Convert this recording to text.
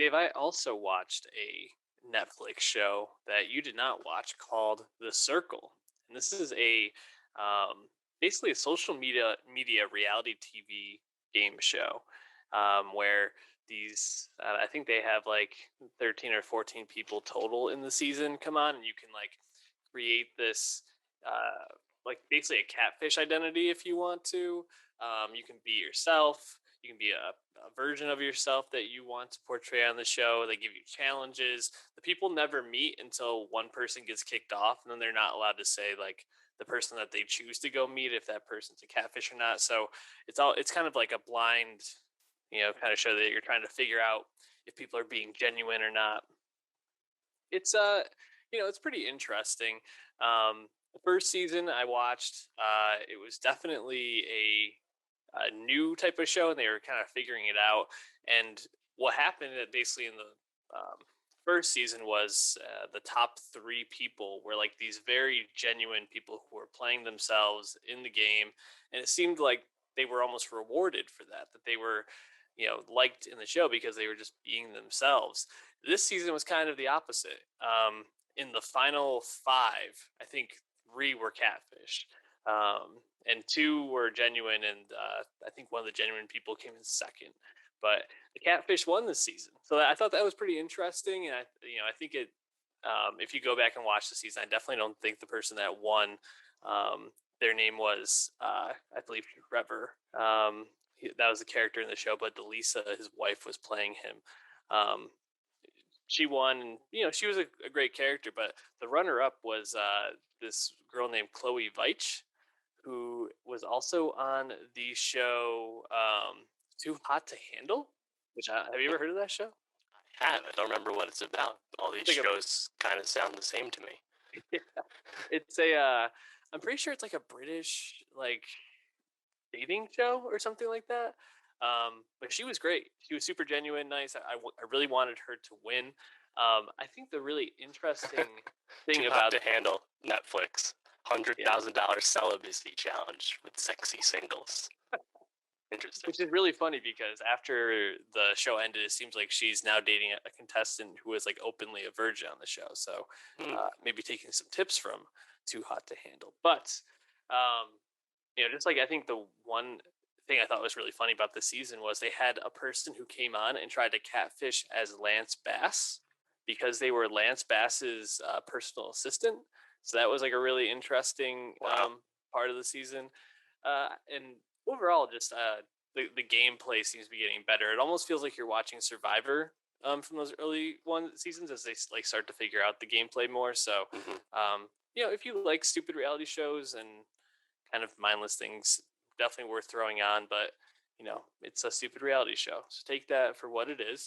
Dave, I also watched a Netflix show that you did not watch called The Circle, and this is a basically a social media reality TV game show where these I think they have like 13 or 14 people total in the season come on, and you can like create this like basically a catfish identity if you want to. You can be yourself. You can be a version of yourself that you want to portray on the show. They give you challenges. The people never meet until one person gets kicked off, and then they're not allowed to say like the person that they choose to go meet if that person's a catfish or not. So it's kind of like a blind, kind of show that you're trying to figure out if people are being genuine or not. It's it's pretty interesting. The first season I watched, it was definitely a new type of show, and they were kind of figuring it out. And what happened basically in the first season was the top three people were like these very genuine people who were playing themselves in the game, and it seemed like they were almost rewarded for that. That they were, liked in the show because they were just being themselves. This season was kind of the opposite. In the final five, I think three were catfish. And two were genuine, and I think one of the genuine people came in second. But the catfish won this season, so I thought that was pretty interesting. And I think it. If you go back and watch the season, I definitely don't think the person that won, their name was, I believe, Trevor. That was the character in the show, but Delisa, his wife, was playing him. She won, and she was a great character. But the runner-up was this girl named Chloe Veitch, who was also on the show Too Hot to Handle. Have you ever heard of that show? I have. I don't remember what it's about. All these shows kind of sound the same to me. Yeah. It's I'm pretty sure it's like a British like dating show or something like that. But she was great. She was super genuine, nice. I really wanted her to win. I think the really interesting thing Too about Hot to Handle, Netflix, $100,000 celibacy challenge with sexy singles. Interesting. Which is really funny because after the show ended, it seems like she's now dating a contestant who is like openly a virgin on the show. So maybe taking some tips from Too Hot to Handle. But just like I think the one thing I thought was really funny about this season was they had a person who came on and tried to catfish as Lance Bass because they were Lance Bass's personal assistant. So that was like a really interesting part of the season. And overall, just the gameplay seems to be getting better. It almost feels like you're watching Survivor from those early seasons as they like start to figure out the gameplay more. So, if you like stupid reality shows and kind of mindless things, definitely worth throwing on. But it's a stupid reality show, so take that for what it is.